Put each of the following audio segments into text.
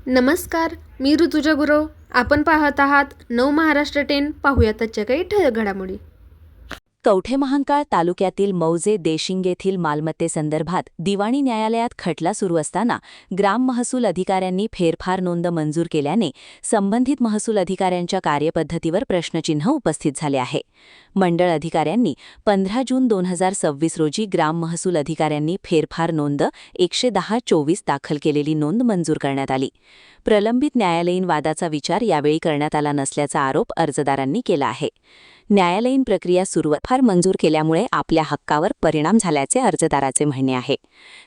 नमस्कार, मी ऋतुजा गुरव. आपण पाहत आहात नव महाराष्ट्र 10. पाहूयात आजच्या काही ठळक घडामोडी. कवठेमहांकाळ तालुक्यातील मौजे देशिंग येथील मालमत्तेसंदर्भात दिवाणी न्यायालयात खटला सुरू असताना ग्राम महसूल अधिकाऱ्यांनी फेरफार नोंद मंजूर केल्याने संबंधित महसूल अधिकाऱ्यांच्या कार्यपद्धतीवर प्रश्नचिन्ह उपस्थित झाले आहे. मंडळ अधिकाऱ्यांनी 15 जून 2026 रोजी ग्राम महसूल अधिकाऱ्यांनी फेरफार नोंद 110/24 दाखल केलेली नोंद मंजूर करण्यात आली. प्रलंबित न्यायालयीन वादाचा विचार यावेळी करण्यात आला नसल्याचा आरोप अर्जदारांनी केला आहे. न्यायालयीन प्रक्रिया फेरफार मंजूर केल्यामुळे आपल्या हक्कावर परिणाम झाल्याचे अर्जदाराचे म्हणणे आहे.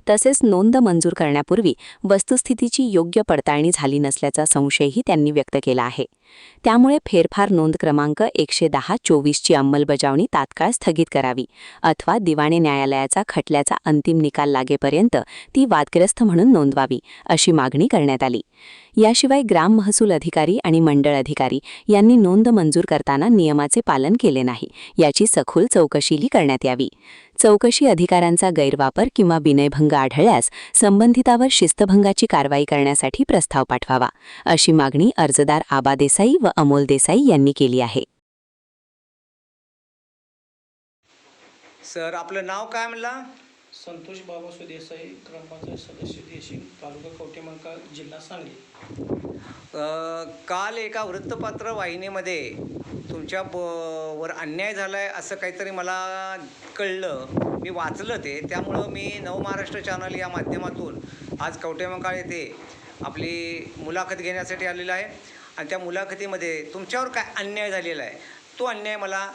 तसेच नोंद मंजूर करण्यापूर्वी वस्तुस्थितीची योग्य पडताळणी झाली नसल्याचा संशयही त्यांनी व्यक्त केला आहे. त्यामुळे फेरफार नोंद क्रमांक 110/24 ची अंमलबजावणी तात्काळ स्थगित करावी अथवा दिवाणी न्यायालयाचा खटल्याचा अंतिम निकाल लागेपर्यंत ती वादग्रस्त म्हणून नोंदवावी, अशी मागणी करण्यात आली. याशिवाय ग्राम महसूल अधिकारी आणि मंडळ अधिकारी यांनी नोंद मंजूर करताना नियमाचे पालन केले नाही, याची सखोल चौकशीही करण्यात यावी. चौकशी अधिकारांचा गैरवापर किंवा विनयभंग आढळल्यास संबंधितावर शिस्तभंगाची कारवाई करण्यासाठी प्रस्ताव पाठवावा, अशी मागणी अर्जदार आबा देसाई व अमोल देसाई यांनी केली आहे. सर, आपलं नाव काय म्हणला? संतोष बाबासो देसाई, ग्रामपंचायत सदस्य देशिंग, तालुका कवठेमहांकाळ, जिल्हा सांगली. काल एका वृत्तपत्र वाहिनीमध्ये तुमच्या वर अन्याय झाला आहे असं काहीतरी मला कळलं. मी वाचलं ते, त्यामुळं मी नव महाराष्ट्र चॅनल या माध्यमातून आज कवठेमहांकाळ येथे आपली मुलाखत घेण्यासाठी आलेला आहे. आणि त्या मुलाखतीमध्ये तुमच्यावर काय अन्याय झालेला आहे तो अन्याय मला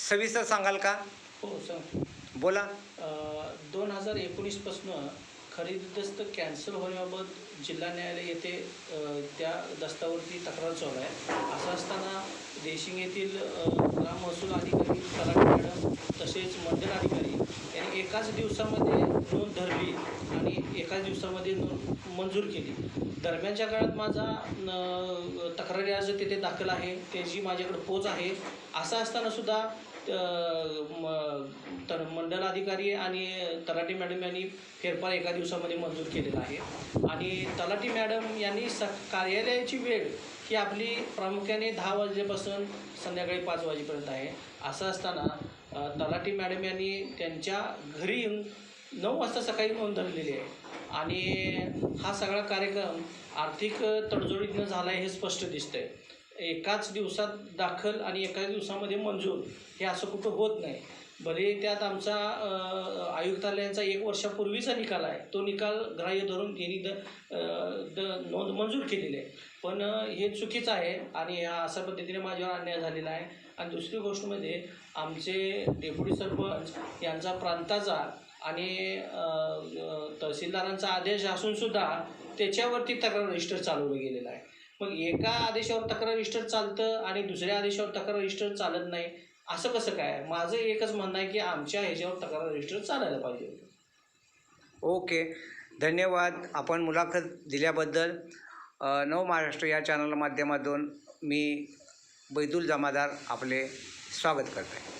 सविस्तर सांगाल का? हो सांगतो. बोला. 2019 पासून खरेदीदस्त कॅन्सल होण्याबाबत जिल्हा न्यायालय येथे त्या दस्तावरती तक्रार चालू आहे. असं असताना देशिंग येथील ग्राम महसूल अधिकारी, तलाठी मॅडम तसेच मंडळ अधिकारी यांनी एकाच दिवसामध्ये नोंद धरली आणि एकाच दिवसामध्ये नोंद मंजूर केली. दरम्यानच्या काळात माझा तक्रारी अर्ज तिथे दाखल आहे, त्याची माझ्याकडे पोच आहे. असं असताना सुद्धा मंडल अधिकारी आणि तलाठी मॅडम यांनी फेरफार एका दिवसामध्ये मंजूर केलेला आहे. आणि तलाठी मॅडम यांनी कार्यालयाची वेळ ही आपली प्रामुख्याने 10 वाजल्यापासून संध्याकाळी 5 वाजेपर्यंत आहे. असं असताना तलाठी मॅडम यांनी त्यांच्या घरी येऊन 9 वाजता सकाळी नोंद धरलेली आहे. आणि हा सगळा कार्यक्रम आर्थिक तडजोडीतनं झाला आहे हे स्पष्ट दिसतंय. एकाच दिवसात दाखल आणि एकाच दिवसामध्ये मंजूर हे असं कुठं होत नाही. भले त्यात आमचा आयुक्तालयांचा 1 वर्षापूर्वीचा निकाल आहे, तो निकाल ग्राह्य धरून त्यांनी नोंद मंजूर केलेली आहे. पण हे चुकीचं आहे आणि अशा पद्धतीने माझ्यावर अन्याय झालेला आहे. आणि दुसरी गोष्ट म्हणजे आमचे डेप्युटी सरपंच यांचा प्रांताचा आणि तहसीलदारांचा आदेश असूनसुद्धा त्याच्यावरती तक्रार रजिस्टर चालवलं गेलेलं आहे. मग एका आदेशावर तक्रार रजिस्टर चालतं आणि दुसऱ्या आदेशावर तक्रार रजिस्टर चालत नाही, असं कसं काय? माझं एकच म्हणणं आहे की आमच्या ह्याच्यावर तक्रार रजिस्टर चालायला पाहिजे. ओके, धन्यवाद आपण मुलाखत दिल्याबद्दल. नव महाराष्ट्र या चॅनल माध्यमातून मी बैदुल जमादार आपले स्वागत करतो आहे.